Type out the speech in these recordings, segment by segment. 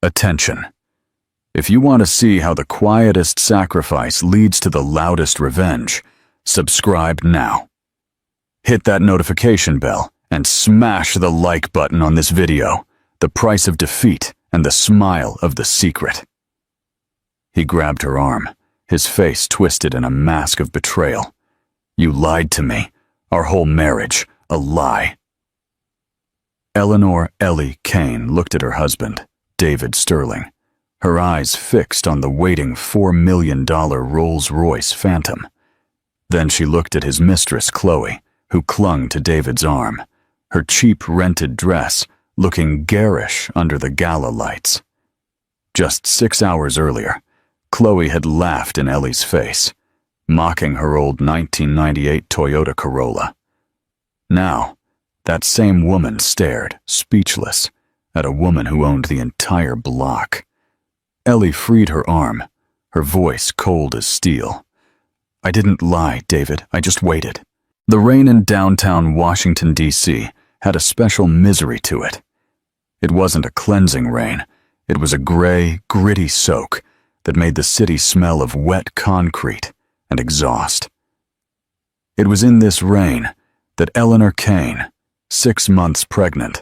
Attention. If you want to see how the quietest sacrifice leads to the loudest revenge, subscribe now. Hit that notification bell and smash the like button on this video, the price of defeat and the smile of the secret. He grabbed her arm, his face twisted in a mask of betrayal. You lied to me. Our whole marriage, a lie. Eleanor Ellie Kane looked at her husband, David Sterling, her eyes fixed on the waiting $4 million Rolls-Royce Phantom. Then she looked at his mistress, Chloe, who clung to David's arm, her cheap rented dress looking garish under the gala lights. Just 6 hours earlier, Chloe had laughed in Ellie's face, mocking her old 1998 Toyota Corolla. Now, that same woman stared, speechless, at a woman who owned the entire block. Ellie freed her arm, her voice cold as steel. I didn't lie, David, I just waited. The rain in downtown Washington, D.C. had a special misery to it. It wasn't a cleansing rain, it was a gray, gritty soak that made the city smell of wet concrete and exhaust. It was in this rain that Eleanor Kane, 6 months pregnant,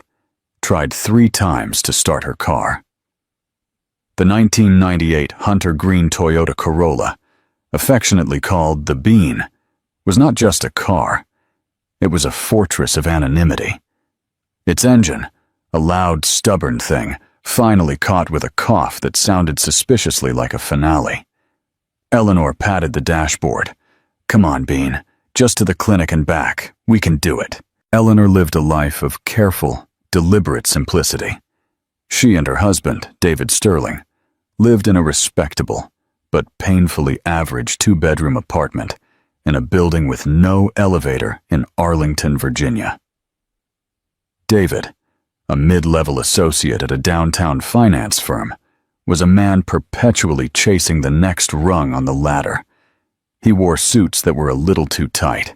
tried 3 times to start her car. The 1998 Hunter Green Toyota Corolla, affectionately called the Bean, was not just a car. It was a fortress of anonymity. Its engine, a loud, stubborn thing, finally caught with a cough that sounded suspiciously like a finale. Eleanor patted the dashboard. Come on, Bean, just to the clinic and back. We can do it. Eleanor lived a life of careful, deliberate simplicity. She and her husband, David Sterling, lived in a respectable but painfully average 2-bedroom apartment in a building with no elevator in Arlington, Virginia. David, a mid-level associate at a downtown finance firm, was a man perpetually chasing the next rung on the ladder. He wore suits that were a little too tight,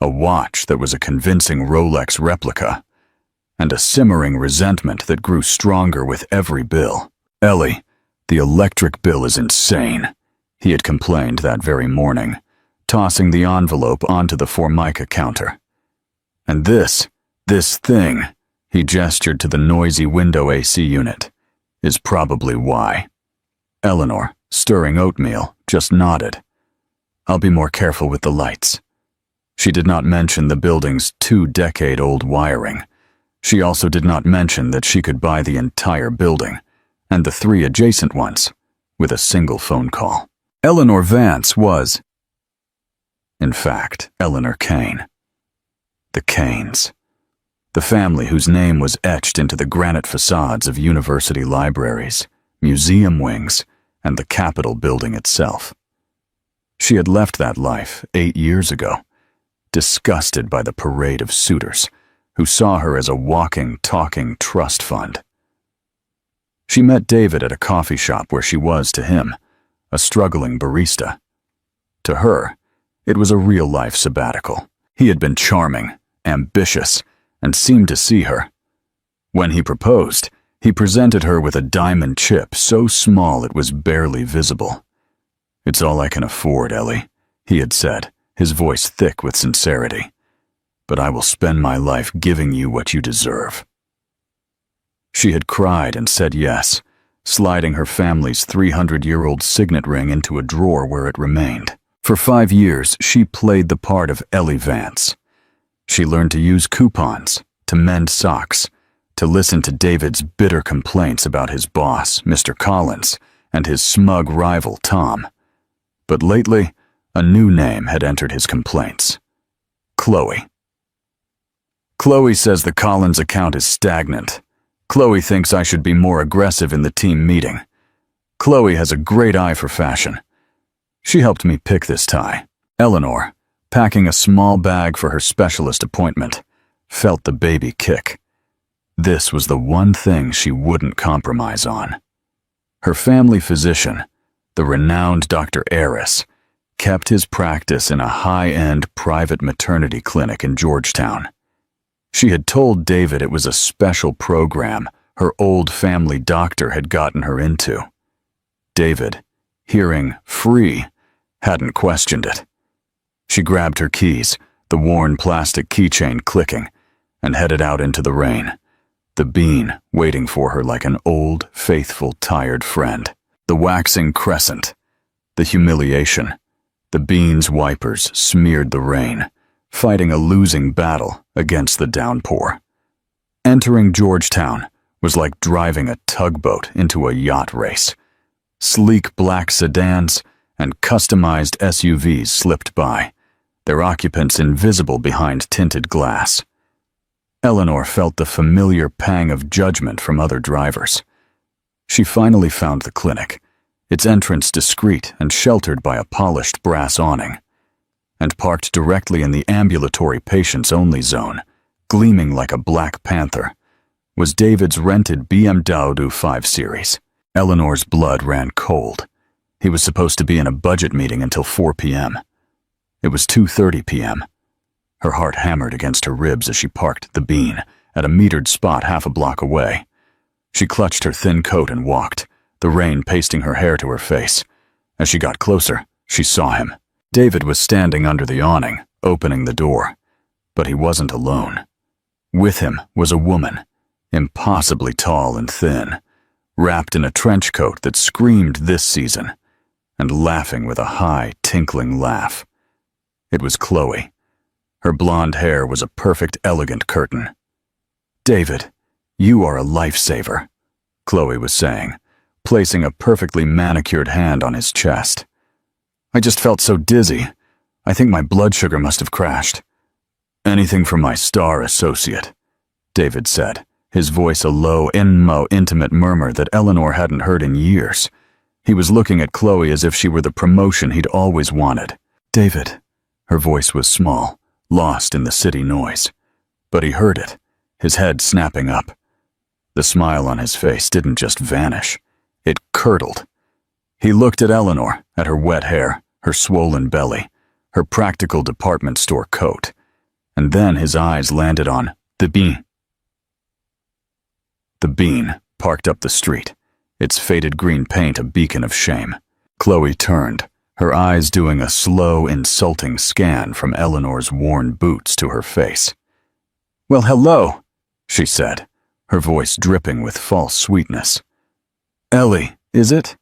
a watch that was a convincing Rolex replica, and a simmering resentment that grew stronger with every bill. Ellie, the electric bill is insane, he had complained that very morning, tossing the envelope onto the Formica counter. And this thing, he gestured to the noisy window AC unit, is probably why. Eleanor, stirring oatmeal, just nodded. I'll be more careful with the lights. She did not mention the building's 2-decade-old wiring. She also did not mention that she could buy the entire building, and the 3 adjacent ones, with a single phone call. Eleanor Vance was, in fact, Eleanor Kane. The Kanes. The family whose name was etched into the granite facades of university libraries, museum wings, and the Capitol building itself. She had left that life 8 years ago, disgusted by the parade of suitors who saw her as a walking, talking trust fund. She met David at a coffee shop where she was, to him, a struggling barista. To her, it was a real-life sabbatical. He had been charming, ambitious, and seemed to see her. When he proposed, he presented her with a diamond chip so small it was barely visible. It's all I can afford, Ellie, he had said, his voice thick with sincerity. But I will spend my life giving you what you deserve. She had cried and said yes, sliding her family's 300-year-old signet ring into a drawer where it remained. For 5 years, she played the part of Ellie Vance. She learned to use coupons, to mend socks, to listen to David's bitter complaints about his boss, Mr. Collins, and his smug rival, Tom. But lately, a new name had entered his complaints. Chloe. Chloe says the Collins account is stagnant. Chloe thinks I should be more aggressive in the team meeting. Chloe has a great eye for fashion. She helped me pick this tie. Eleanor, packing a small bag for her specialist appointment, felt the baby kick. This was the one thing she wouldn't compromise on. Her family physician, the renowned Dr. Aris, kept his practice in a high-end private maternity clinic in Georgetown. She had told David it was a special program her old family doctor had gotten her into. David, hearing free, hadn't questioned it. She grabbed her keys, the worn plastic keychain clicking, and headed out into the rain, the bean waiting for her like an old, faithful, tired friend. The waxing crescent, the humiliation, the bean's wipers smeared the rain, fighting a losing battle against the downpour. Entering Georgetown was like driving a tugboat into a yacht race. Sleek black sedans and customized SUVs slipped by, their occupants invisible behind tinted glass. Eleanor felt the familiar pang of judgment from other drivers. She finally found the clinic, its entrance discreet and sheltered by a polished brass awning, and parked directly in the ambulatory patients-only zone, gleaming like a Black Panther, was David's rented BMW 5 Series. Eleanor's blood ran cold. He was supposed to be in a budget meeting until 4 p.m. It was 2:30 p.m. Her heart hammered against her ribs as she parked the bean at a metered spot half a block away. She clutched her thin coat and walked, the rain pasting her hair to her face. As she got closer, she saw him. David was standing under the awning, opening the door. But he wasn't alone. With him was a woman, impossibly tall and thin, wrapped in a trench coat that screamed this season, and laughing with a high, tinkling laugh. It was Chloe. Her blonde hair was a perfect, elegant curtain. "David, you are a lifesaver," Chloe was saying, placing a perfectly manicured hand on his chest. "I just felt so dizzy. I think my blood sugar must have crashed." "Anything for my star associate," David said, his voice a low, intimate murmur that Eleanor hadn't heard in years. He was looking at Chloe as if she were the promotion he'd always wanted. "David," her voice was small, lost in the city noise. But he heard it, his head snapping up. The smile on his face didn't just vanish. It curdled. He looked at Eleanor, at her wet hair, her swollen belly, her practical department store coat, and then his eyes landed on the bean. The bean parked up the street, its faded green paint a beacon of shame. Chloe turned, her eyes doing a slow, insulting scan from Eleanor's worn boots to her face. "Well, hello," she said, her voice dripping with false sweetness. "Ellie, is it?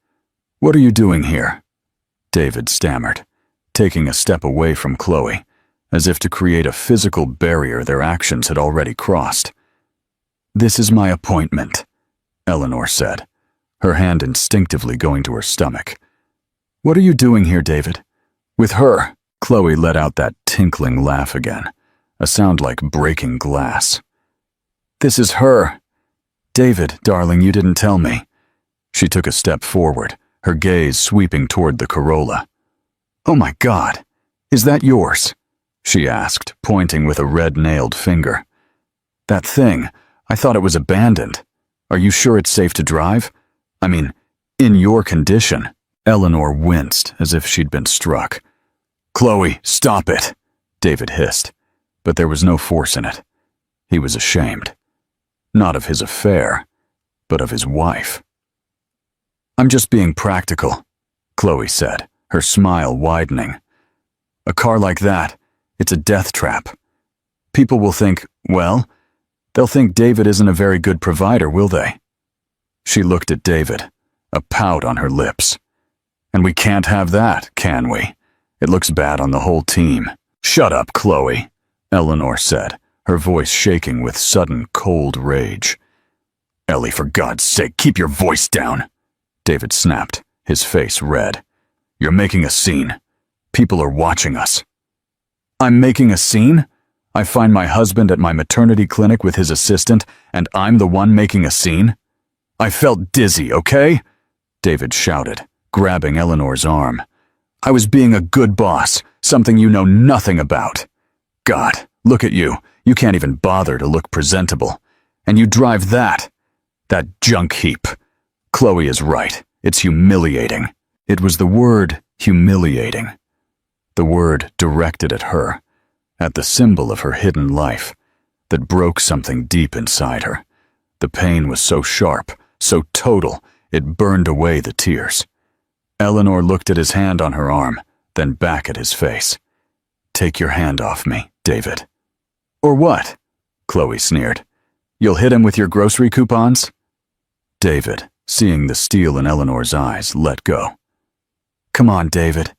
What are you doing here?" David stammered, taking a step away from Chloe, as if to create a physical barrier their actions had already crossed. "This is my appointment," Eleanor said, her hand instinctively going to her stomach. "What are you doing here, David?" "With her." Chloe let out that tinkling laugh again, a sound like breaking glass. "This is her." "David, darling, you didn't tell me." She took a step forward, her gaze sweeping toward the Corolla. "Oh my God, is that yours?" she asked, pointing with a red-nailed finger. "That thing, I thought it was abandoned. Are you sure it's safe to drive? I mean, in your condition." Eleanor winced as if she'd been struck. "Chloe, stop it," David hissed, but there was no force in it. He was ashamed. Not of his affair, but of his wife. "I'm just being practical," Chloe said, her smile widening. "A car like that, it's a death trap. People will think, well, they'll think David isn't a very good provider, will they?" She looked at David, a pout on her lips. "And we can't have that, can we? It looks bad on the whole team." "Shut up, Chloe," Eleanor said, her voice shaking with sudden, cold rage. "Ellie, for God's sake, keep your voice down," David snapped, his face red. "You're making a scene. People are watching us." "I'm making a scene? I find my husband at my maternity clinic with his assistant, and I'm the one making a scene? I felt dizzy, okay?" David shouted, grabbing Eleanor's arm. "I was being a good boss, something you know nothing about. God, look at you. You can't even bother to look presentable. And you drive that junk heap. Chloe is right. It's humiliating." It was the word humiliating. The word directed at her, at the symbol of her hidden life, that broke something deep inside her, The pain was so sharp, so total, it burned away the tears. Eleanor looked at his hand on her arm, then back at his face. "Take your hand off me, David." "Or what?" Chloe sneered. "You'll hit him with your grocery coupons?" David, seeing the steel in Eleanor's eyes, let go. "Come on, David,"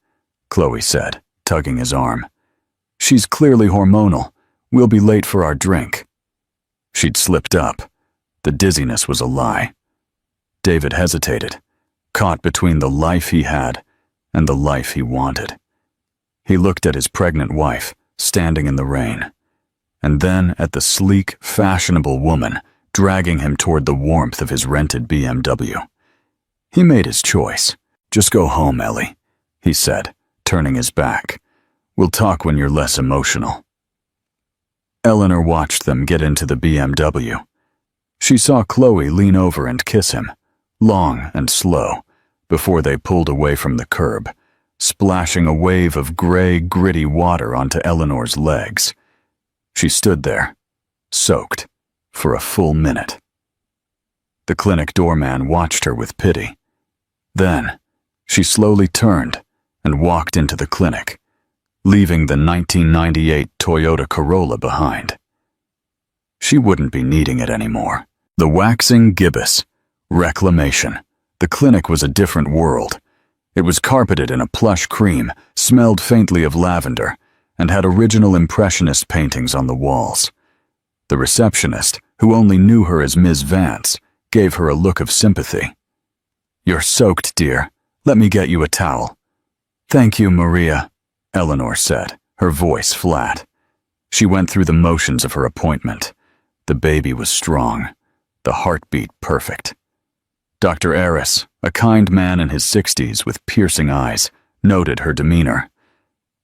Chloe said, tugging his arm. "She's clearly hormonal. We'll be late for our drink." She'd slipped up. The dizziness was a lie. David hesitated, caught between the life he had and the life he wanted. He looked at his pregnant wife, standing in the rain, and then at the sleek, fashionable woman dragging him toward the warmth of his rented BMW. He made his choice. "Just go home, Ellie," he said, turning his back. "We'll talk when you're less emotional." Eleanor watched them get into the BMW. She saw Chloe lean over and kiss him, long and slow, before they pulled away from the curb, splashing a wave of gray, gritty water onto Eleanor's legs. She stood there, soaked, for a full minute. The clinic doorman watched her with pity. Then, she slowly turned and walked into the clinic, leaving the 1998 Toyota Corolla behind. She wouldn't be needing it anymore. The waxing gibbous, reclamation. The clinic was a different world. It was carpeted in a plush cream, smelled faintly of lavender, and had original impressionist paintings on the walls. The receptionist, who only knew her as Ms. Vance, gave her a look of sympathy. "You're soaked, dear. Let me get you a towel." "Thank you, Maria," Eleanor said, her voice flat. She went through the motions of her appointment. The baby was strong, the heartbeat perfect. Dr. Aris, a kind man in his 60s with piercing eyes, noted her demeanor.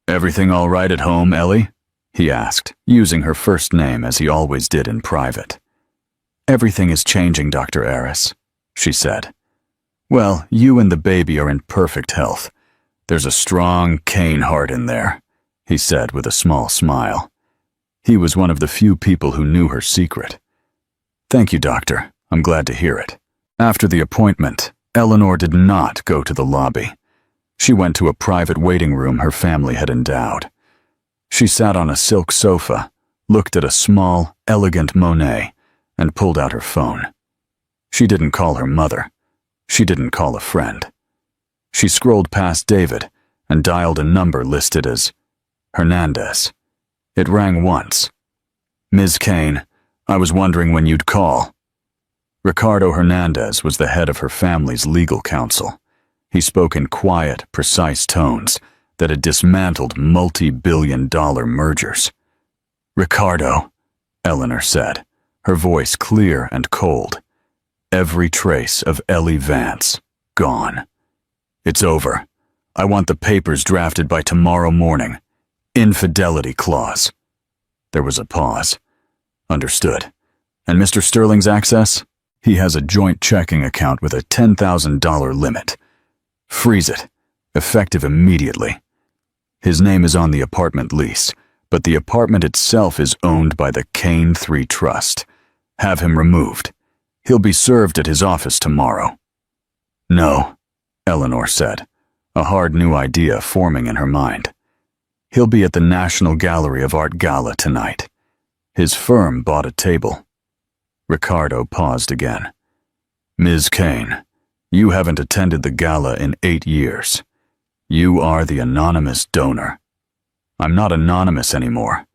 "Everything all right at home, Ellie?" he asked, using her first name as he always did in private. "Everything is changing, Dr. Aris," she said. "Well, you and the baby are in perfect health. There's a strong Cain heart in there," he said with a small smile. He was one of the few people who knew her secret. "Thank you, doctor. I'm glad to hear it." After the appointment, Eleanor did not go to the lobby. She went to a private waiting room her family had endowed. She sat on a silk sofa, looked at a small, elegant Monet, and pulled out her phone. She didn't call her mother. She didn't call a friend. She scrolled past David and dialed a number listed as Hernandez. It rang once. "Ms. Kane, I was wondering when you'd call." Ricardo Hernandez was the head of her family's legal counsel. He spoke in quiet, precise tones that had dismantled multi-billion-dollar mergers. "Ricardo," Eleanor said, her voice clear and cold. Every trace of Ellie Vance gone. "It's over. I want the papers drafted by tomorrow morning. Infidelity clause." There was a pause. "Understood. And Mr. Sterling's access? He has a joint checking account with a $10,000 limit. Freeze it, effective immediately. His name is on the apartment lease, but the apartment itself is owned by the Kane 3 Trust. Have him removed. He'll be served at his office tomorrow." "No," Eleanor said, a hard new idea forming in her mind. "He'll be at the National Gallery of Art Gala tonight. His firm bought a table." Ricardo paused again. "Ms. Kane, you haven't attended the gala in 8 years. You are the anonymous donor." "I'm not anonymous anymore.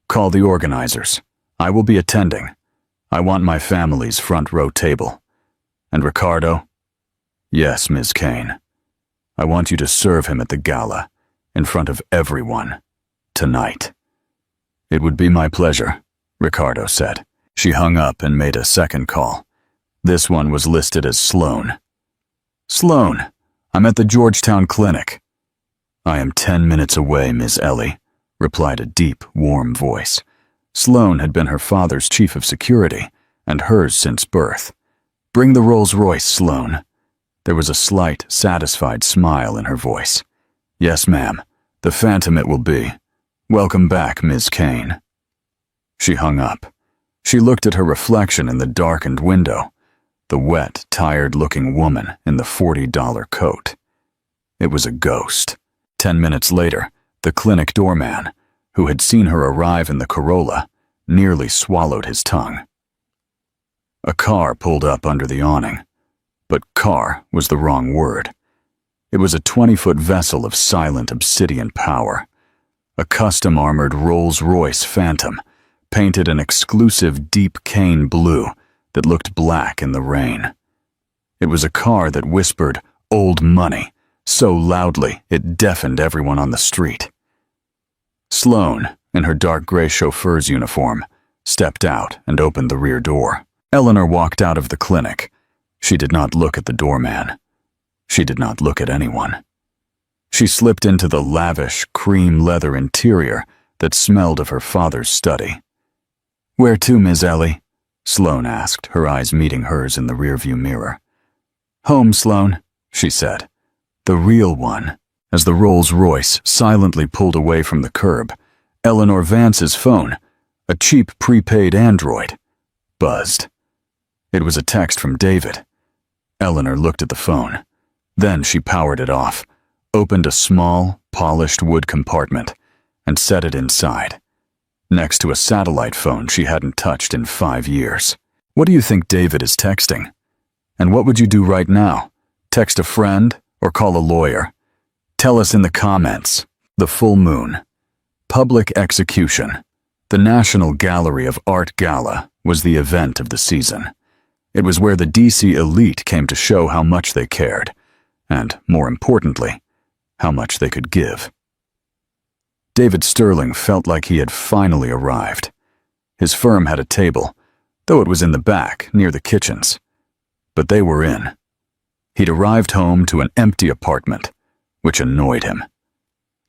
Call the organizers. I will be attending. I want my family's front row table. And Ricardo?" "Yes, Ms. Kane. I want you to serve him at the gala, in front of everyone, tonight." "It would be my pleasure," Ricardo said. She hung up and made a second call. This one was listed as Sloan. "Sloan, I'm at the Georgetown Clinic." "I am 10 minutes away, Miss Ellie," replied a deep, warm voice. Sloan had been her father's chief of security, and hers since birth. "Bring the Rolls-Royce, Sloan." There was a slight, satisfied smile in her voice. "Yes, ma'am. The Phantom it will be. Welcome back, Ms. Kane." She hung up. She looked at her reflection in the darkened window, the wet, tired-looking woman in the $40 coat. It was a ghost. 10 minutes later, the clinic doorman, who had seen her arrive in the Corolla, nearly swallowed his tongue. A car pulled up under the awning, but car was the wrong word. It was a 20-foot vessel of silent obsidian power, a custom-armored Rolls-Royce Phantom, painted an exclusive deep cane blue that looked black in the rain. It was a car that whispered "old money" so loudly it deafened everyone on the street. Sloane, in her dark gray chauffeur's uniform, stepped out and opened the rear door. Eleanor walked out of the clinic. She did not look at the doorman. She did not look at anyone. She slipped into the lavish, cream leather interior that smelled of her father's study. "Where to, Miss Ellie?" Sloane asked, her eyes meeting hers in the rearview mirror. "Home, Sloane," she said. The real one. As the Rolls-Royce silently pulled away from the curb, Eleanor Vance's phone, a cheap prepaid Android, buzzed. It was a text from David. Eleanor looked at the phone. Then she powered it off, opened a small, polished wood compartment, and set it inside, next to a satellite phone she hadn't touched in 5 years. "What do you think David is texting? And what would you do right now? Text a friend or call a lawyer? Tell us in the comments." The full moon. Public execution. The National Gallery of Art Gala was the event of the season. It was where the DC elite came to show how much they cared, and, more importantly, how much they could give. David Sterling felt like he had finally arrived. His firm had a table, though it was in the back, near the kitchens. But they were in. He'd arrived home to an empty apartment, which annoyed him.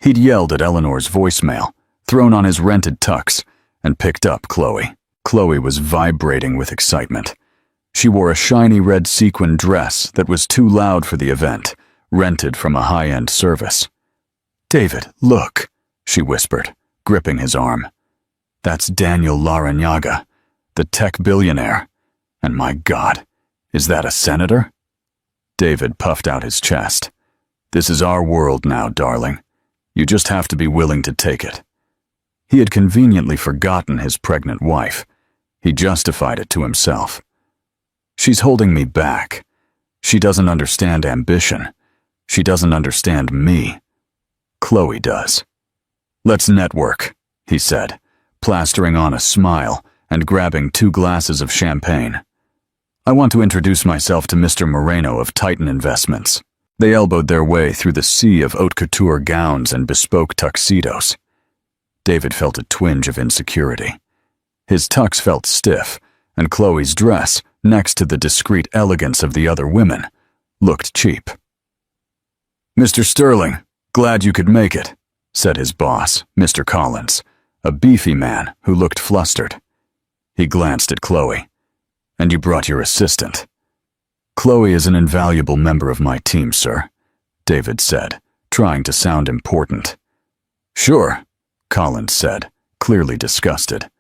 He'd yelled at Eleanor's voicemail, thrown on his rented tux, and picked up Chloe. Chloe was vibrating with excitement. She wore a shiny red sequin dress that was too loud for the event, rented from a high-end service. "David, look," she whispered, gripping his arm. "That's Daniel Larrañaga, the tech billionaire. And my God, is that a senator?" David puffed out his chest. "This is our world now, darling. You just have to be willing to take it." He had conveniently forgotten his pregnant wife. He justified it to himself. "She's holding me back. She doesn't understand ambition. She doesn't understand me. Chloe does." "Let's network," he said, plastering on a smile and grabbing 2 glasses of champagne. "I want to introduce myself to Mr. Moreno of Titan Investments." They elbowed their way through the sea of haute couture gowns and bespoke tuxedos. David felt a twinge of insecurity. His tux felt stiff, and Chloe's dress, next to the discreet elegance of the other women, looked cheap. "Mr. Sterling, glad you could make it," said his boss, Mr. Collins, a beefy man who looked flustered. He glanced at Chloe. "And you brought your assistant." "Chloe is an invaluable member of my team, sir," David said, trying to sound important. "Sure," Collins said, clearly disgusted.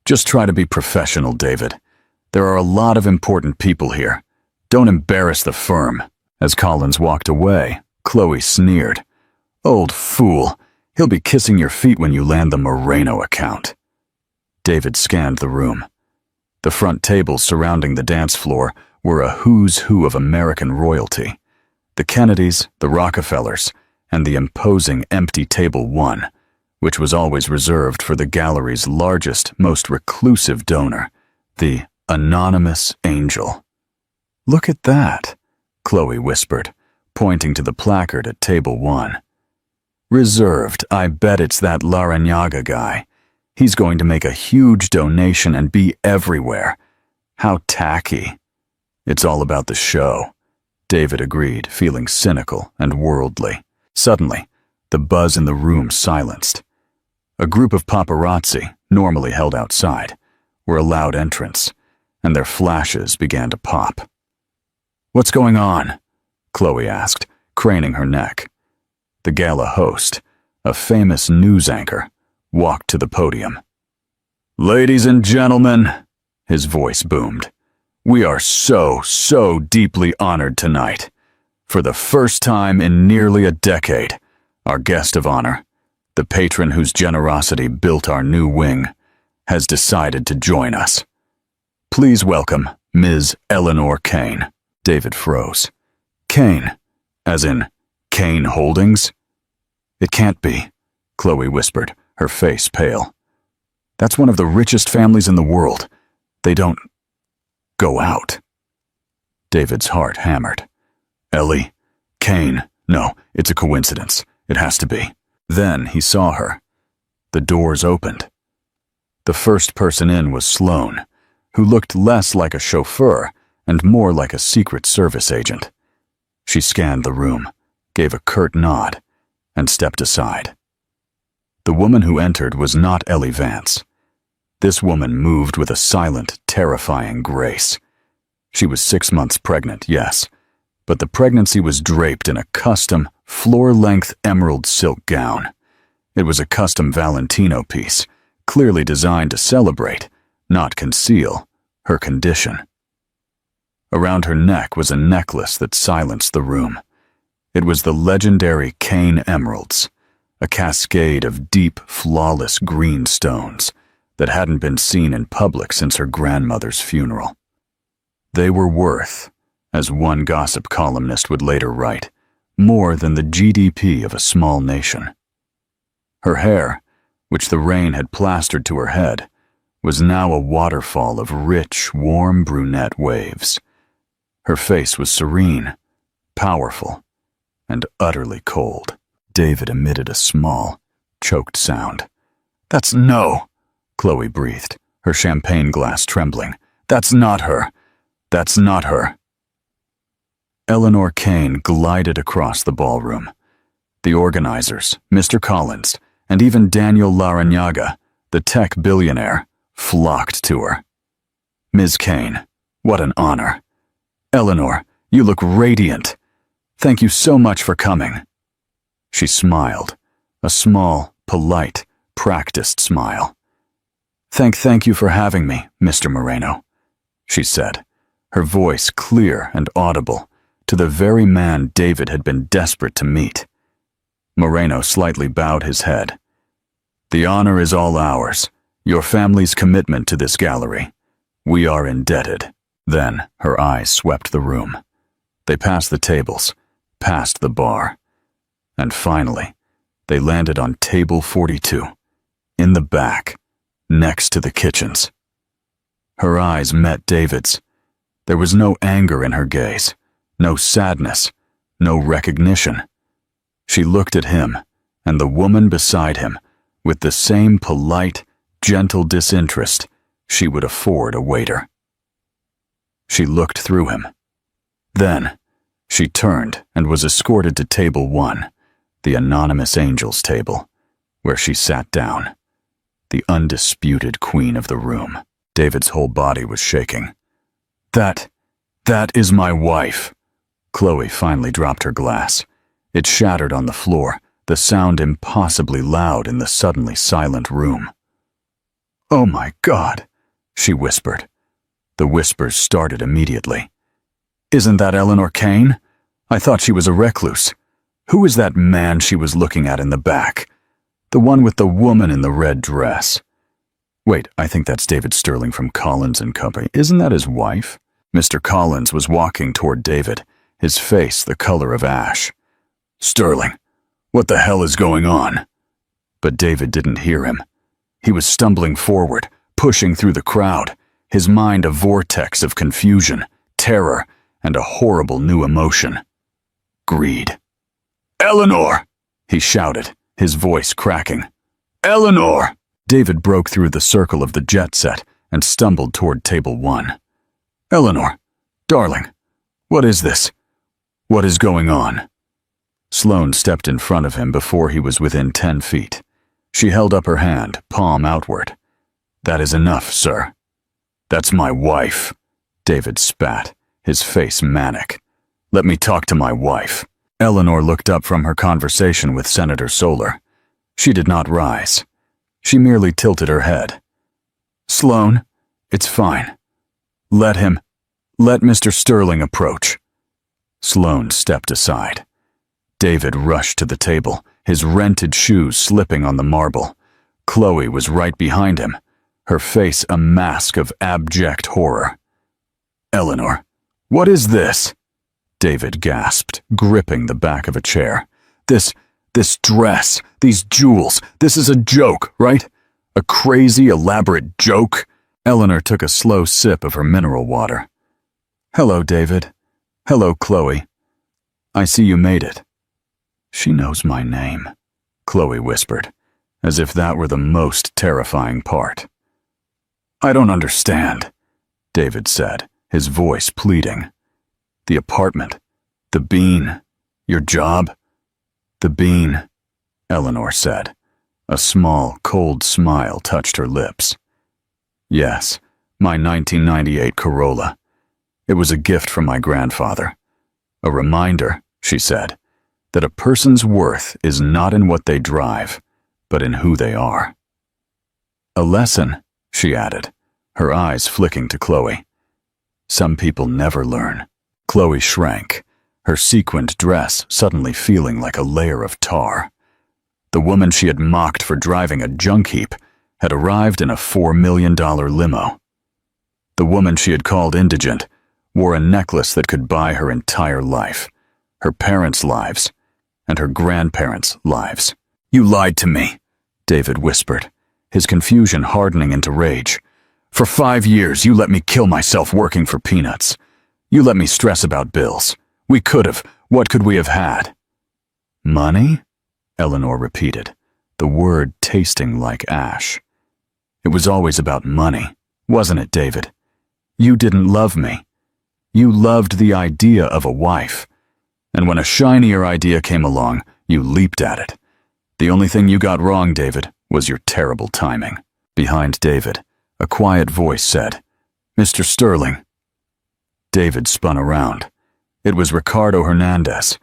"Just try to be professional, David. There are a lot of important people here. Don't embarrass the firm." As Collins walked away, Chloe sneered. "Old fool, he'll be kissing your feet when you land the Moreno account." David scanned the room. The front tables surrounding the dance floor were a who's who of American royalty. The Kennedys, the Rockefellers, and the imposing empty table 1, which was always reserved for the gallery's largest, most reclusive donor, the Anonymous Angel. "Look at that," Chloe whispered, pointing to the placard at table 1. "Reserved, I bet it's that Larrañaga guy. He's going to make a huge donation and be everywhere. How tacky." "It's all about the show," David agreed, feeling cynical and worldly. Suddenly, the buzz in the room silenced. A group of paparazzi, normally held outside, were allowed entrance, and their flashes began to pop. "What's going on?" Chloe asked, craning her neck. The gala host, a famous news anchor, walked to the podium. "Ladies and gentlemen," his voice boomed. "We are so deeply honored tonight. For the first time in nearly a decade, our guest of honor, the patron whose generosity built our new wing, has decided to join us. Please welcome Ms. Eleanor Kane." David froze. "Kane? As in Kane Holdings?" "It can't be," Chloe whispered, her face pale. "That's one of the richest families in the world. They don't go out." David's heart hammered. "Ellie? Kane? No, it's a coincidence. It has to be." Then he saw her. The doors opened. The first person in was Sloane, who looked less like a chauffeur and more like a Secret Service agent. She scanned the room, gave a curt nod, and stepped aside. The woman who entered was not Ellie Vance. This woman moved with a silent, terrifying grace. She was 6 months pregnant, yes, but the pregnancy was draped in a custom, floor-length emerald silk gown. It was a custom Valentino piece, clearly designed to celebrate, not conceal, her condition. Around her neck was a necklace that silenced the room. It was the legendary Kane emeralds, a cascade of deep, flawless green stones that hadn't been seen in public since her grandmother's funeral. They were worth, as one gossip columnist would later write, more than the GDP of a small nation. Her hair, which the rain had plastered to her head, was now a waterfall of rich, warm brunette waves. Her face was serene, powerful, and utterly cold. David emitted a small, choked sound. "That's no," Chloe breathed, her champagne glass trembling. "That's not her. That's not her." Eleanor Kane glided across the ballroom. The organizers, Mr. Collins, and even Daniel Larrañaga, the tech billionaire, flocked to her. "Ms. Kane, what an honor. Eleanor, you look radiant. Thank you so much for coming." She smiled, a small, polite, practiced smile. Thank you for having me, Mr. Moreno," she said, her voice clear and audible, to the very man David had been desperate to meet. Moreno slightly bowed his head. "The honor is all ours, your family's commitment to this gallery. We are indebted." Then her eyes swept the room. They passed the tables, past the bar, and finally, they landed on table 42, in the back, next to the kitchens. Her eyes met David's. There was no anger in her gaze, no sadness, no recognition. She looked at him and the woman beside him with the same polite, gentle disinterest she would afford a waiter. She looked through him. Then, she turned and was escorted to table 1, the anonymous angel's table, where she sat down, the undisputed queen of the room. David's whole body was shaking. That is my wife." Chloe finally dropped her glass. It shattered on the floor, the sound impossibly loud in the suddenly silent room. "Oh my God," she whispered. The whispers started immediately. "Isn't that Eleanor Kane? I thought she was a recluse. Who is that man she was looking at in the back? The one with the woman in the red dress. Wait, I think that's David Sterling from Collins and Company. Isn't that his wife?" Mr. Collins was walking toward David, his face the color of ash. "Sterling, what the hell is going on?" But David didn't hear him. He was stumbling forward, pushing through the crowd, his mind a vortex of confusion, terror, and a horrible new emotion. Greed. "Eleanor!" he shouted, his voice cracking. "Eleanor!" David broke through the circle of the jet set and stumbled toward table 1. "Eleanor, darling, what is this? What is going on?" Sloane stepped in front of him before he was within 10 feet. She held up her hand, palm outward. "That is enough, sir." "That's my wife," David spat, his face manic. "Let me talk to my wife." Eleanor looked up from her conversation with Senator Solar. She did not rise. She merely tilted her head. "Sloane, It's fine. Let Mr. Sterling approach." Sloane stepped aside. David rushed to the table, his rented shoes slipping on the marble. Chloe was right behind him, her face a mask of abject horror. "Eleanor, what is this?" David gasped, gripping the back of a chair. This dress, these jewels, this is a joke, right? A crazy, elaborate joke?" Eleanor took a slow sip of her mineral water. "Hello, David. Hello, Chloe. I see you made it." "She knows my name," Chloe whispered, as if that were the most terrifying part. "I don't understand," David said, his voice pleading. "The apartment, the bean, your job." "The bean," Eleanor said. A small, cold smile touched her lips. "Yes, my 1998 Corolla. It was a gift from my grandfather. A reminder," she said, "that a person's worth is not in what they drive, but in who they are." "A lesson," she added, her eyes flicking to Chloe. "Some people never learn." Chloe shrank, her sequined dress suddenly feeling like a layer of tar. The woman she had mocked for driving a junk heap had arrived in a $4 million limo. The woman she had called indigent wore a necklace that could buy her entire life, her parents' lives, and her grandparents' lives. "You lied to me," David whispered, his confusion hardening into rage. "For 5 years, you let me kill myself working for peanuts. You let me stress about bills. What could we have had?" "Money?" Eleanor repeated, the word tasting like ash. "It was always about money, wasn't it, David? You didn't love me. You loved the idea of a wife. And when a shinier idea came along, you leaped at it. The only thing you got wrong, David, was your terrible timing." Behind David, a quiet voice said, "Mr. Sterling." David spun around. It was Ricardo Hernandez,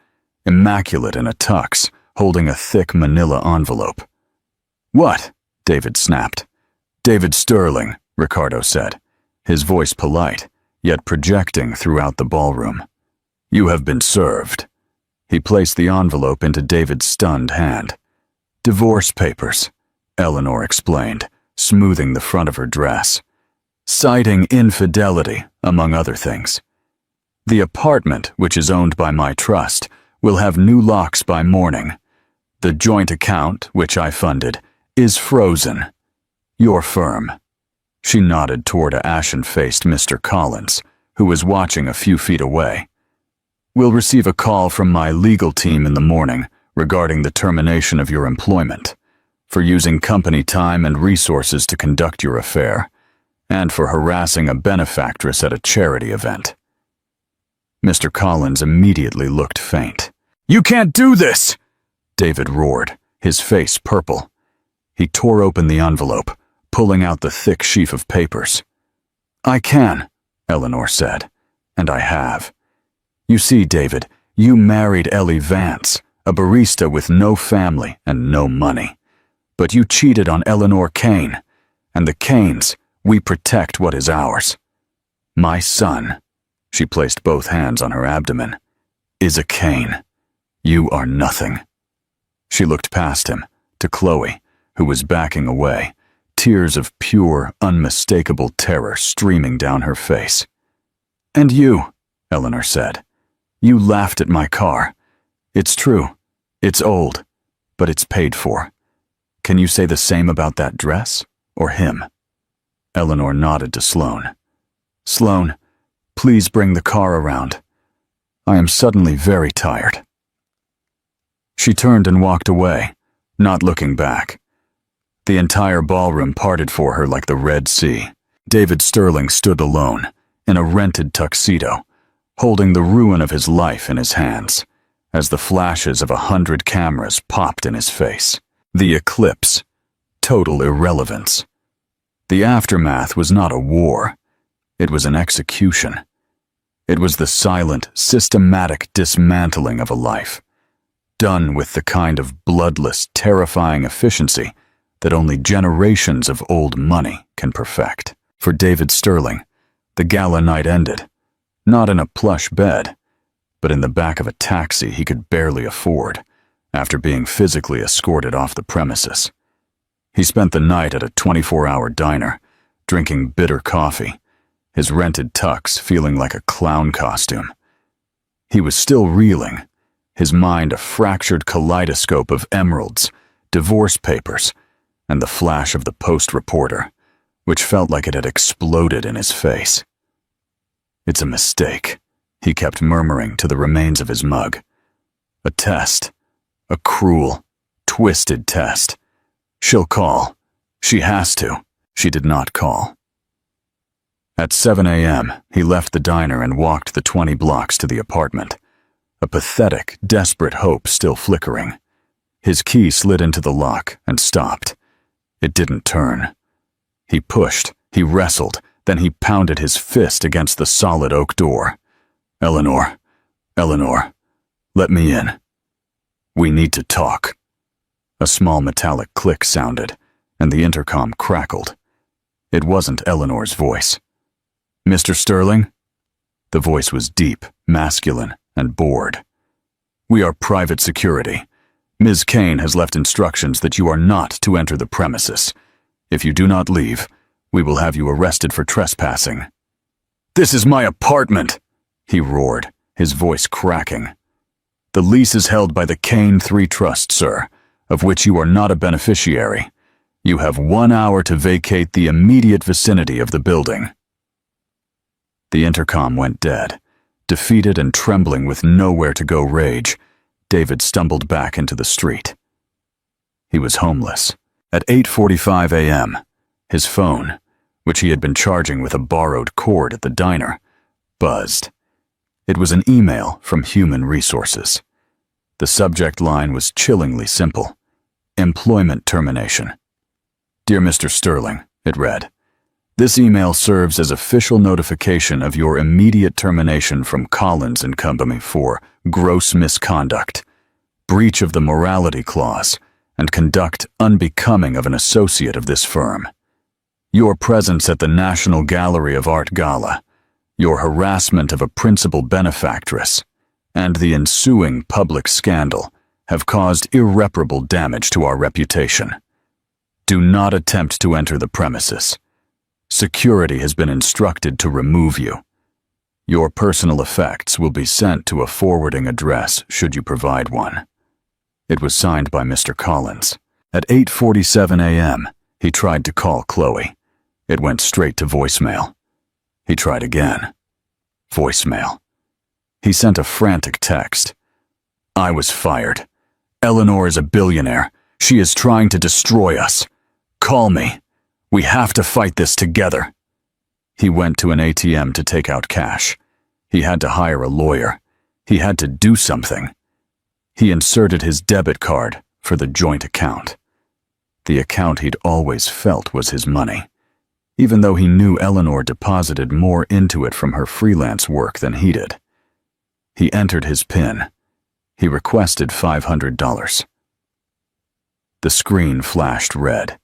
immaculate in a tux, holding a thick manila envelope. "What?" David snapped. "David Sterling," Ricardo said, his voice polite, yet projecting throughout the ballroom. "You have been served." He placed the envelope into David's stunned hand. "Divorce papers," Eleanor explained, smoothing the front of her dress. "Citing infidelity, among other things. The apartment, which is owned by my trust, will have new locks by morning. The joint account, which I funded, is frozen. Your firm." She nodded toward a ashen-faced Mr. Collins, who was watching a few feet away. "Will receive a call from my legal team in the morning regarding the termination of your employment, for using company time and resources to conduct your affair, and for harassing a benefactress at a charity event." Mr. Collins immediately looked faint. "You can't do this!" David roared, his face purple. He tore open the envelope, pulling out the thick sheaf of papers. "I can," Eleanor said, "and I have. You see, David, you married Ellie Vance, a barista with no family and no money. But you cheated on Eleanor Kane, and the Kanes, we protect what is ours. My son," she placed both hands on her abdomen, "is a Kane. You are nothing." She looked past him, to Chloe, who was backing away, tears of pure, unmistakable terror streaming down her face. "And you," Eleanor said, "you laughed at my car. It's true. It's old, but it's paid for. Can you say the same about that dress, or him?" Eleanor nodded to Sloane. "Sloane, please bring the car around. I am suddenly very tired." She turned and walked away, not looking back. The entire ballroom parted for her like the Red Sea. David Sterling stood alone, in a rented tuxedo, holding the ruin of his life in his hands, as the flashes of 100 cameras popped in his face. The eclipse. Total irrelevance. The aftermath was not a war. It was an execution. It was the silent, systematic dismantling of a life, done with the kind of bloodless, terrifying efficiency that only generations of old money can perfect. For David Sterling, the gala night ended, not in a plush bed, but in the back of a taxi he could barely afford, after being physically escorted off the premises. He spent the night at a 24-hour diner, drinking bitter coffee, his rented tux feeling like a clown costume. He was still reeling, his mind a fractured kaleidoscope of emeralds, divorce papers, and the flash of the Post reporter, which felt like it had exploded in his face. "It's a mistake," he kept murmuring to the remains of his mug. "A test. A cruel, twisted test. She'll call. She has to." She did not call. At 7 a.m., he left the diner and walked the 20 blocks to the apartment, a pathetic, desperate hope still flickering. His key slid into the lock and stopped. It didn't turn. He pushed, he wrestled, then he pounded his fist against the solid oak door. "Eleanor, Eleanor, let me in. We need to talk." A small metallic click sounded, and the intercom crackled. It wasn't Eleanor's voice. "Mr. Sterling?" The voice was deep, masculine, and bored. "We are private security. Ms. Kane has left instructions that you are not to enter the premises. If you do not leave, we will have you arrested for trespassing." "This is my apartment!" he roared, his voice cracking. "The lease is held by the Kane 3 Trust, sir, of which you are not a beneficiary. You have 1 hour to vacate the immediate vicinity of the building." The intercom went dead. Defeated and trembling with nowhere to go rage, David stumbled back into the street. He was homeless. At 8:45 a.m., his phone, which he had been charging with a borrowed cord at the diner, buzzed. It was an email from Human Resources. The subject line was chillingly simple: employment termination. "Dear Mr. Sterling," it read, "this email serves as official notification of your immediate termination from Collins & Company for gross misconduct, breach of the morality clause, and conduct unbecoming of an associate of this firm. Your presence at the National Gallery of Art Gala, your harassment of a principal benefactress, and the ensuing public scandal have caused irreparable damage to our reputation. Do not attempt to enter the premises. Security has been instructed to remove you. Your personal effects will be sent to a forwarding address should you provide one." It was signed by Mr. Collins. At 8:47 a.m., he tried to call Chloe. It went straight to voicemail. He tried again. Voicemail. He sent a frantic text. "I was fired. Eleanor is a billionaire. She is trying to destroy us. Call me. We have to fight this together." He went to an ATM to take out cash. He had to hire a lawyer. He had to do something. He inserted his debit card for the joint account. The account he'd always felt was his money, even though he knew Eleanor deposited more into it from her freelance work than he did. He entered his PIN. He requested $500. The screen flashed red.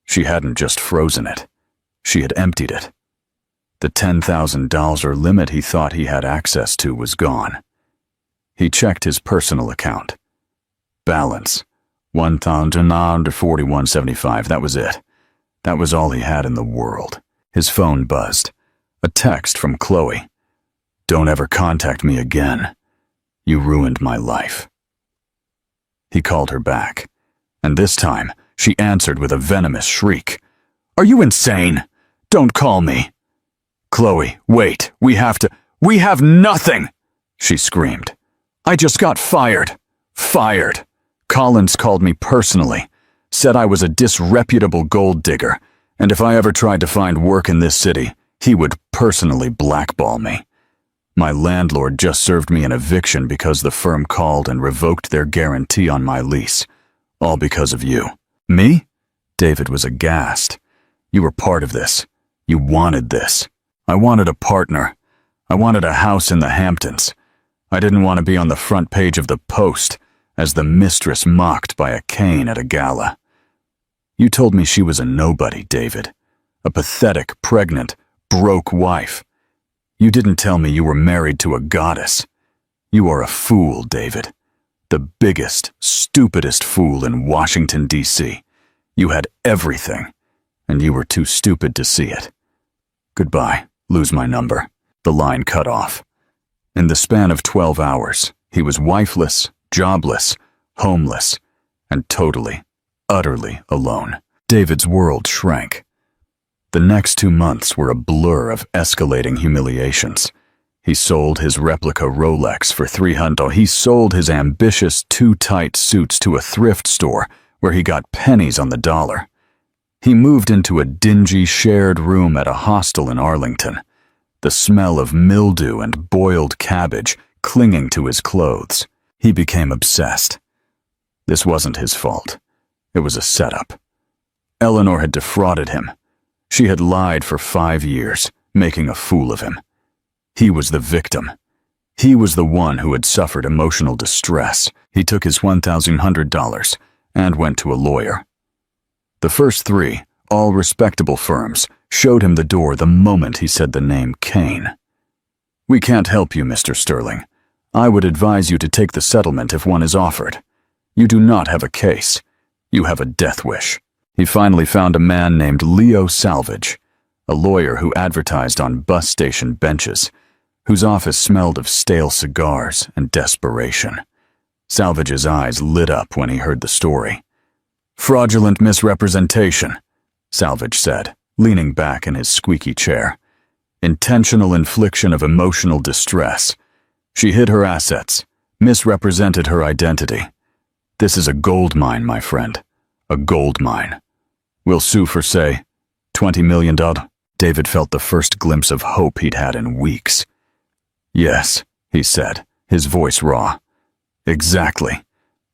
She hadn't just frozen it. She had emptied it. The $10,000 limit he thought he had access to was gone. He checked his personal account. Balance, $1,941.75. That was it. That was all he had in the world. His phone buzzed. A text from Chloe. "Don't ever contact me again. You ruined my life." He called her back, and this time she answered with a venomous shriek. "Are you insane? Don't call me." "Chloe, wait, we have nothing!" she screamed. "I just got fired. Fired. Collins called me personally, said I was a disreputable gold digger, and if I ever tried to find work in this city, he would personally blackball me. My landlord just served me an eviction because the firm called and revoked their guarantee on my lease. All because of you." "Me?" David was aghast. "You were part of this. You wanted this. I wanted a partner. I wanted a house in the Hamptons. I didn't want to be on the front page of the Post as the mistress mocked by a Kane at a gala. You told me she was a nobody, David. A pathetic, pregnant, broke wife. You didn't tell me you were married to a goddess. You are a fool, David. The biggest, stupidest fool in Washington, D.C. You had everything, and you were too stupid to see it. Goodbye. Lose my number. The line cut off. In the span of 12 hours, he was wifeless, jobless, homeless, and totally, utterly alone. David's world shrank. The next 2 months were a blur of escalating humiliations. He sold his replica Rolex for $300. He sold his ambitious too-tight suits to a thrift store where he got pennies on the dollar. He moved into a dingy shared room at a hostel in Arlington, the smell of mildew and boiled cabbage clinging to his clothes. He became obsessed. This wasn't his fault. It was a setup. Eleanor had defrauded him. She had lied for 5 years, making a fool of him. He was the victim. He was the one who had suffered emotional distress. He took his $1,100 and went to a lawyer. The first 3, all respectable firms, showed him the door the moment he said the name Kane. "We can't help you, Mr. Sterling. I would advise you to take the settlement if one is offered. You do not have a case. You have a death wish." He finally found a man named Leo Salvage, a lawyer who advertised on bus station benches, whose office smelled of stale cigars and desperation. Salvage's eyes lit up when he heard the story. "Fraudulent misrepresentation," Salvage said, leaning back in his squeaky chair. "Intentional infliction of emotional distress. She hid her assets, misrepresented her identity. This is a gold mine, my friend. A gold mine. We'll sue for, say, $20 million. David felt the first glimpse of hope he'd had in weeks. "Yes," he said, his voice raw. "Exactly.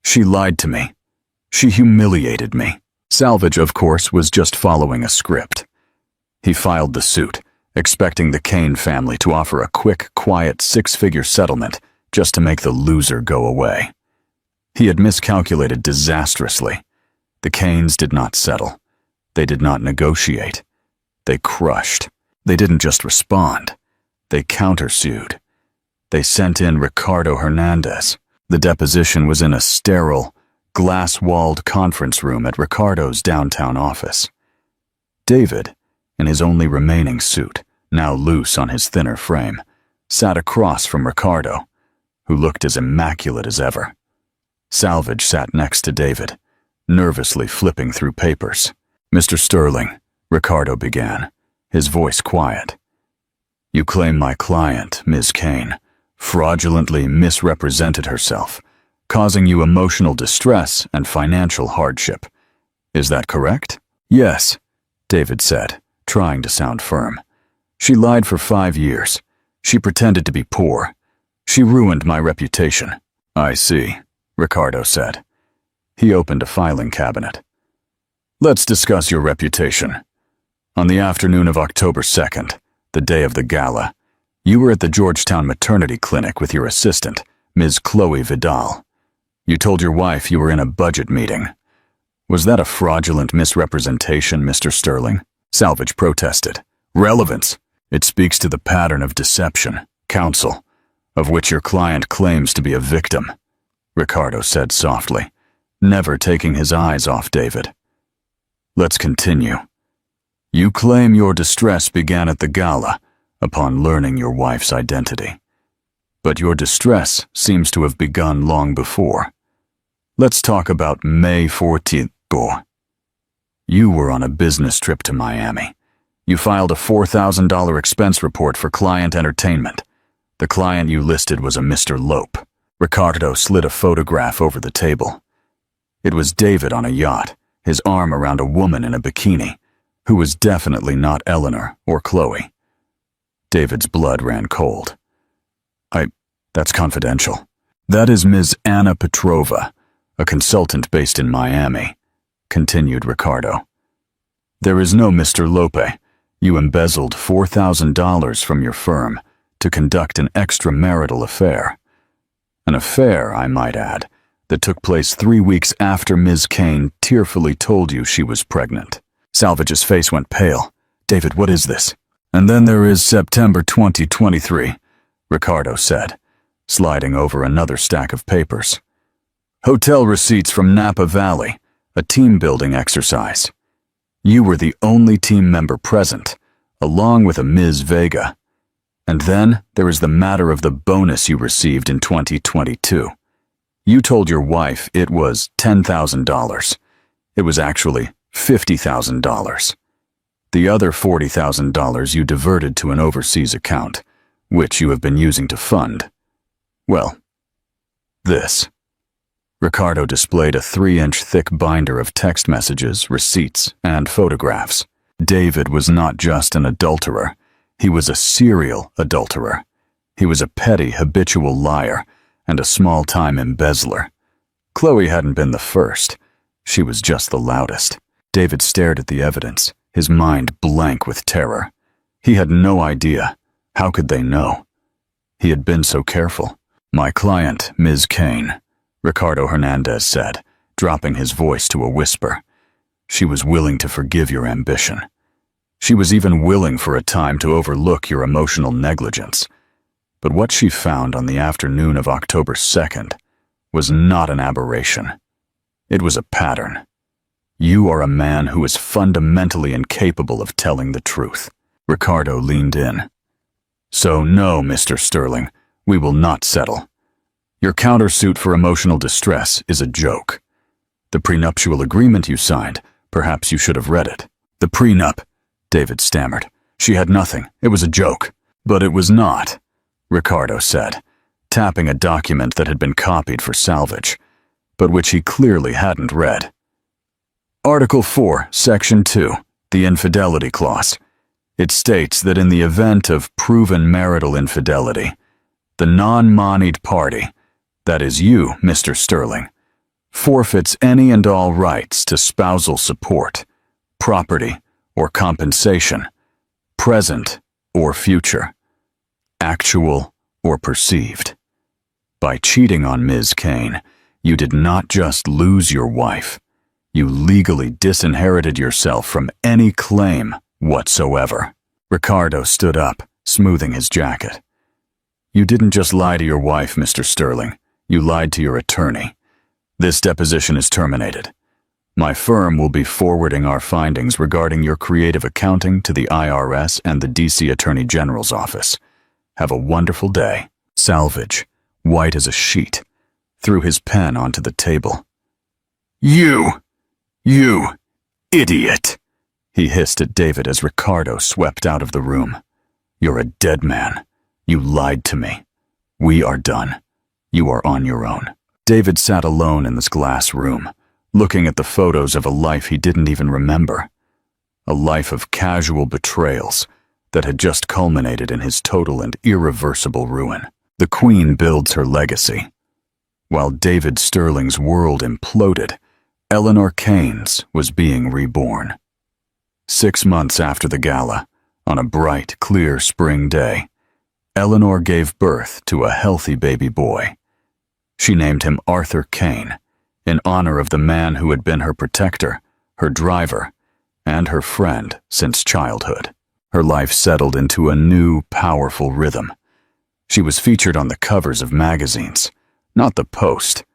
She lied to me. She humiliated me." Salvage, of course, was just following a script. He filed the suit, expecting the Kane family to offer a quick, quiet 6-figure settlement just to make the loser go away. He had miscalculated disastrously. The Kanes did not settle. They did not negotiate. They crushed. They didn't just respond. They countersued. They sent in Ricardo Hernandez. The deposition was in a sterile, glass-walled conference room at Ricardo's downtown office. David, in his only remaining suit, now loose on his thinner frame, sat across from Ricardo, who looked as immaculate as ever. Salvage sat next to David, nervously flipping through papers. "Mr. Sterling," Ricardo began, his voice quiet. "You claim my client, Ms. Kane, fraudulently misrepresented herself, causing you emotional distress and financial hardship. Is that correct?" "Yes," David said, trying to sound firm. "She lied for 5 years. She pretended to be poor. She ruined my reputation." "I see," Ricardo said. He opened a filing cabinet. "Let's discuss your reputation. On the afternoon of October 2nd, the day of the gala, you were at the Georgetown maternity clinic with your assistant, Ms. Chloe Vidal. You told your wife you were in a budget meeting. Was that a fraudulent misrepresentation, Mr. Sterling?" Salvage protested. "Relevance. It speaks to the pattern of deception, counsel, of which your client claims to be a victim," Ricardo said softly, never taking his eyes off David. "Let's continue. You claim your distress began at the gala, upon learning your wife's identity. But your distress seems to have begun long before. Let's talk about May 14th. You were on a business trip to Miami. You filed a $4,000 expense report for client entertainment. The client you listed was a Mr. Lope." Ricardo slid a photograph over the table. It was David on a yacht, his arm around a woman in a bikini, who was definitely not Eleanor or Chloe. David's blood ran cold. That's confidential. That is Ms. Anna Petrova, a consultant based in Miami," continued Ricardo. "There is no Mr. Lope. You embezzled $4,000 from your firm to conduct an extramarital affair. An affair, I might add, that took place 3 weeks after Ms. Kane tearfully told you she was pregnant." Salvage's face went pale, David, what is this? And then there is September 2023, Ricardo said, sliding over another stack of papers. Hotel receipts from Napa Valley, a team-building exercise. You were the only team member present, along with a Ms. Vega. And then there is the matter of the bonus you received in 2022. You told your wife it was $10,000. It was actually $50,000. The other $40,000 you diverted to an overseas account, which you have been using to fund, well, this. Ricardo displayed a 3-inch thick binder of text messages, receipts, and photographs. David was not just an adulterer. He was a serial adulterer. He was a petty, habitual liar and a small-time embezzler. Chloe hadn't been the first. She was just the loudest. David stared at the evidence, his mind blank with terror. He had no idea. How could they know? He had been so careful. My client, Ms. Kane, Ricardo Hernandez said, dropping his voice to a whisper. She was willing to forgive your ambition. She was even willing for a time to overlook your emotional negligence. But what she found on the afternoon of October 2nd was not an aberration. It was a pattern. You are a man who is fundamentally incapable of telling the truth. Ricardo leaned in. So no, Mr. Sterling, we will not settle. Your countersuit for emotional distress is a joke. The prenuptial agreement you signed, perhaps you should have read it. The prenup, David stammered. She had nothing. It was a joke. But it was not, Ricardo said, tapping a document that had been copied for salvage, but which he clearly hadn't read. Article 4, Section 2, the Infidelity Clause. It states that in the event of proven marital infidelity, the non-moneyed party, that is you, Mr. Sterling, forfeits any and all rights to spousal support, property, or compensation, present or future, actual or perceived. By cheating on Ms. Kane, you did not just lose your wife, you legally disinherited yourself from any claim whatsoever. Ricardo stood up, smoothing his jacket. You didn't just lie to your wife, Mr. Sterling. You lied to your attorney. This deposition is terminated. My firm will be forwarding our findings regarding your creative accounting to the IRS and the DC Attorney General's office. Have a wonderful day. Salvage, white as a sheet, threw his pen onto the table. You idiot, he hissed at David as Ricardo swept out of the room. You're a dead man. You lied to me. We are done. You are on your own. David sat alone in this glass room, looking at the photos of a life he didn't even remember. A life of casual betrayals that had just culminated in his total and irreversible ruin. The Queen builds her legacy. While David Sterling's world imploded, Eleanor Kane's was being reborn. 6 months after the gala, on a bright, clear spring day, Eleanor gave birth to a healthy baby boy. She named him Arthur Kane, in honor of the man who had been her protector, her driver, and her friend since childhood. Her life settled into a new, powerful rhythm. She was featured on the covers of magazines, not the Post,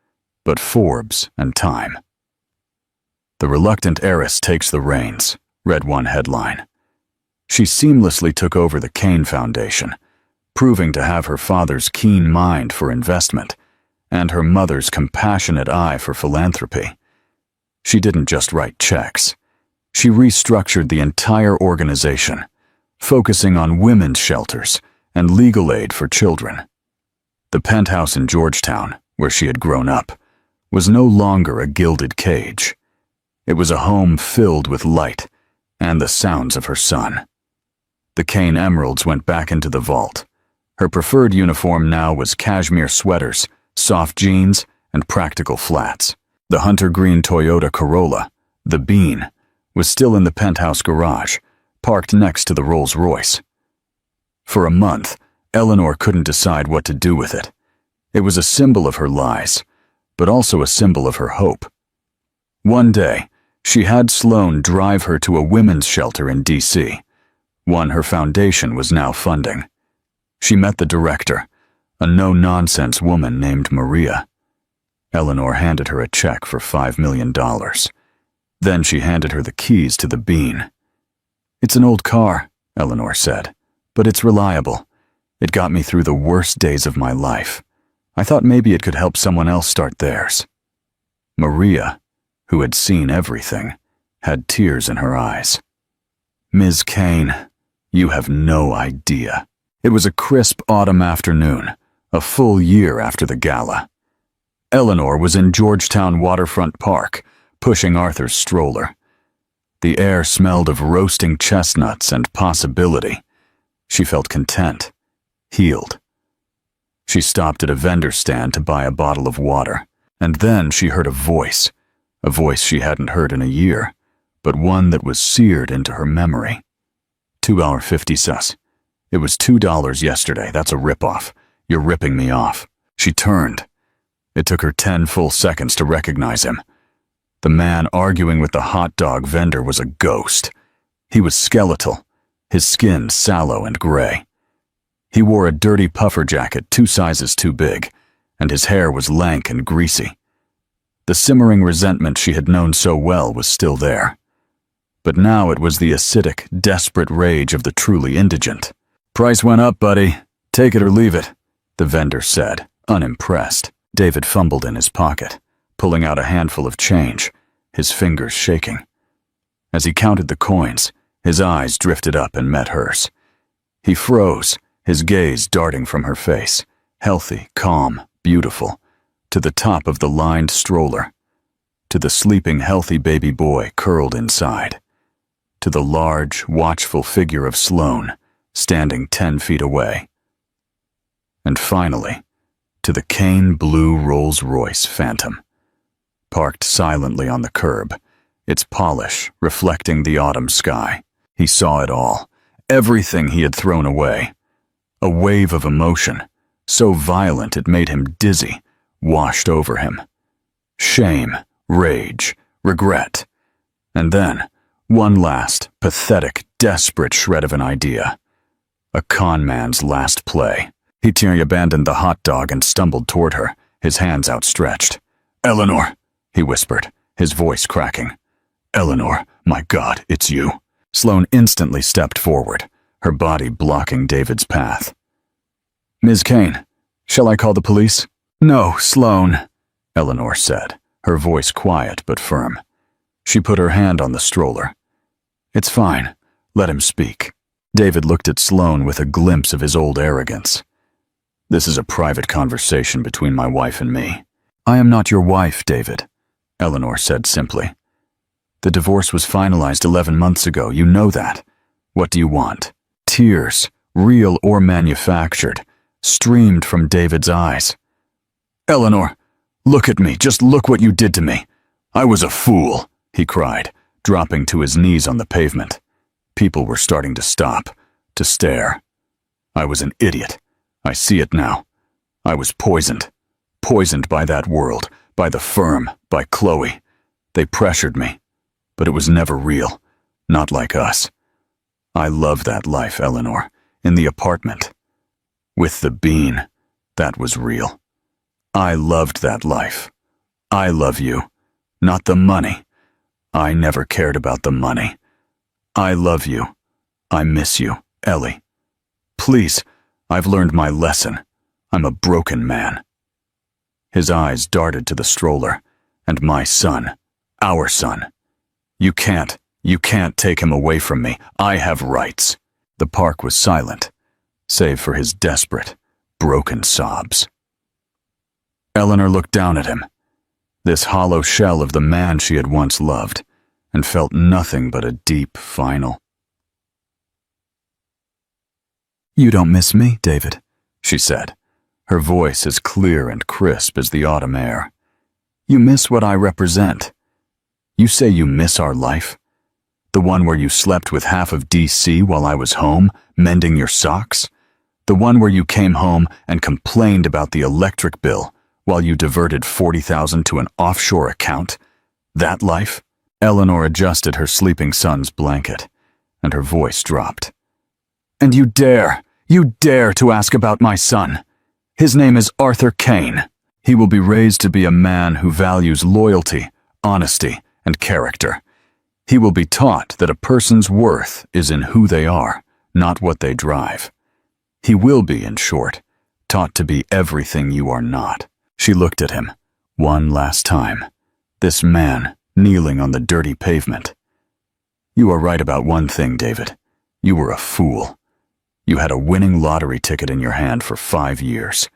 but Forbes and Time. The reluctant heiress takes the reins, read one headline. She seamlessly took over the Kane Foundation, proving to have her father's keen mind for investment and her mother's compassionate eye for philanthropy. She didn't just write checks. She restructured the entire organization, focusing on women's shelters and legal aid for children. The penthouse in Georgetown, where she had grown up, was no longer a gilded cage. It was a home filled with light and the sounds of her son. The Kane emeralds went back into the vault. Her preferred uniform now was cashmere sweaters, soft jeans, and practical flats. The hunter green Toyota Corolla, the Bean, was still in the penthouse garage, parked next to the Rolls-Royce. For a month, Eleanor couldn't decide what to do with it. It was a symbol of her lies, but also a symbol of her hope. One day, she had Sloan drive her to a women's shelter in D.C., one her foundation was now funding. She met the director, a no-nonsense woman named Maria. Eleanor handed her a check for $5 million. Then she handed her the keys to the Bean. "It's an old car," Eleanor said, "but it's reliable. It got me through the worst days of my life. I thought maybe it could help someone else start theirs." Maria, who had seen everything, had tears in her eyes. "Ms. Kane, you have no idea." It was a crisp autumn afternoon, a full year after the gala. Eleanor was in Georgetown Waterfront Park, pushing Arthur's stroller. The air smelled of roasting chestnuts and possibility. She felt content, healed. She stopped at a vendor stand to buy a bottle of water, and then she heard a voice she hadn't heard in a year, but one that was seared into her memory. $2.50 sus. It was $2 yesterday. That's a ripoff. You're ripping me off. She turned. It took her 10 full seconds to recognize him. The man arguing with the hot dog vendor was a ghost. He was skeletal, his skin sallow and gray. He wore a dirty puffer jacket 2 sizes too big, and his hair was lank and greasy. The simmering resentment she had known so well was still there. But now it was the acidic, desperate rage of the truly indigent. "Price went up, buddy. Take it or leave it," the vendor said, unimpressed. David fumbled in his pocket, pulling out a handful of change, his fingers shaking. As he counted the coins, his eyes drifted up and met hers. He froze, his gaze darting from her face, healthy, calm, beautiful, to the top of the lined stroller, to the sleeping, healthy baby boy curled inside, to the large, watchful figure of Sloane, standing 10 feet away. And finally, to the Kane blue Rolls-Royce Phantom, parked silently on the curb, its polish reflecting the autumn sky. He saw it all, everything he had thrown away. A wave of emotion, so violent it made him dizzy, washed over him. Shame, rage, regret, and then one last, pathetic, desperate shred of an idea. A con man's last play. He abandoned the hot dog and stumbled toward her, his hands outstretched. "Eleanor," he whispered, his voice cracking. "Eleanor, my God, it's you." Sloane instantly stepped forward, her body blocking David's path. "Ms. Kane, shall I call the police?" "No, Sloane," Eleanor said, her voice quiet but firm. She put her hand on the stroller. "It's fine. Let him speak." David looked at Sloane with a glimpse of his old arrogance. "This is a private conversation between my wife and me." "I am not your wife, David," Eleanor said simply. "The divorce was finalized 11 months ago. You know that. What do you want?" Tears, real or manufactured, streamed from David's eyes. "Eleanor, look at me. Just look what you did to me. I was a fool," he cried, dropping to his knees on the pavement. People were starting to stop, to stare. "I was an idiot. I see it now. I was poisoned by that world, by the firm, by Chloe. They pressured me, but it was never real, not like us. I love that life, Eleanor, in the apartment. With the Bean, that was real. I loved that life. I love you, not the money. I never cared about the money. I love you. I miss you, Ellie. Please, I've learned my lesson. I'm a broken man." His eyes darted to the stroller, and my son, our son. You can't take him away from me. I have rights." The park was silent, save for his desperate, broken sobs. Eleanor looked down at him, this hollow shell of the man she had once loved, and felt nothing but a deep, final. "You don't miss me, David," she said, her voice as clear and crisp as the autumn air. "You miss what I represent. You say you miss our life? The one where you slept with half of DC while I was home, mending your socks? The one where you came home and complained about the electric bill while you diverted $40,000 to an offshore account? That life?" Eleanor adjusted her sleeping son's blanket, and her voice dropped. And you dare to ask about my son. His name is Arthur Kane. He will be raised to be a man who values loyalty, honesty, and character. He will be taught that a person's worth is in who they are, not what they drive. He will be, in short, taught to be everything you are not. She looked at him, one last time. This man, kneeling on the dirty pavement. You are right about one thing, David. You were a fool. You had a winning lottery ticket in your hand for 5 years.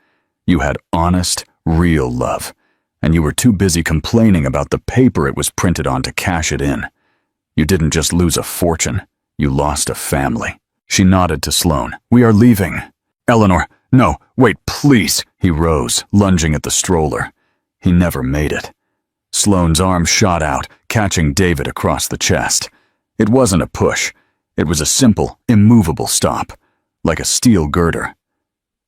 You had honest, real love, and you were too busy complaining about the paper it was printed on to cash it in. You didn't just lose a fortune, you lost a family. She nodded to Sloane. We are leaving. Eleanor, no, wait, please. He rose, lunging at the stroller. He never made it. Sloane's arm shot out, catching David across the chest. It wasn't a push. It was a simple, immovable stop, like a steel girder.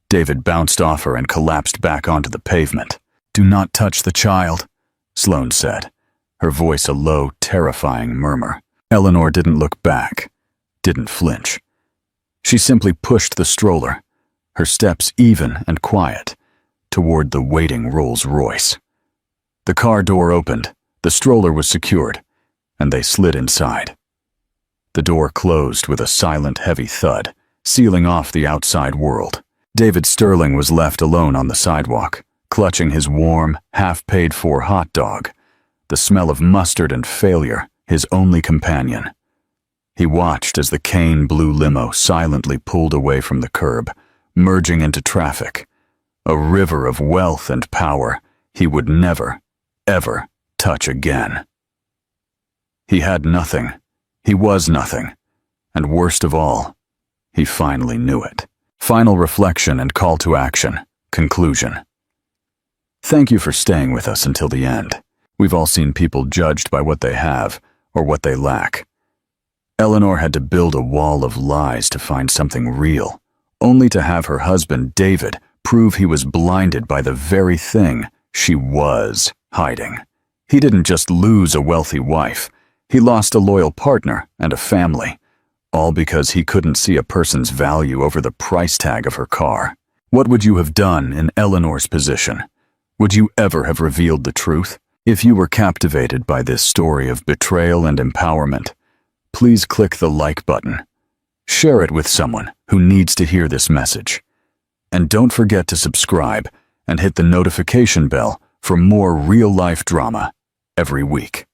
David bounced off her and collapsed back onto the pavement. Do not touch the child, Sloane said, her voice a low, terrifying murmur. Eleanor didn't look back, didn't flinch. She simply pushed the stroller, her steps even and quiet, toward the waiting Rolls-Royce. The car door opened, the stroller was secured, and they slid inside. The door closed with a silent, heavy thud, sealing off the outside world. David Sterling was left alone on the sidewalk, clutching his warm, half-paid-for hot dog, the smell of mustard and failure, his only companion. He watched as the Kane blue limo silently pulled away from the curb, merging into traffic, a river of wealth and power he would never, ever touch again. He had nothing. He was nothing. And worst of all, he finally knew it. Final reflection and call to action. Conclusion. Thank you for staying with us until the end. We've all seen people judged by what they have or what they lack. Eleanor had to build a wall of lies to find something real, only to have her husband, David, prove he was blinded by the very thing she was hiding. He didn't just lose a wealthy wife. He lost a loyal partner and a family, all because he couldn't see a person's value over the price tag of her car. What would you have done in Eleanor's position? Would you ever have revealed the truth? If you were captivated by this story of betrayal and empowerment, please click the like button. Share it with someone who needs to hear this message. And don't forget to subscribe and hit the notification bell for more real-life drama every week.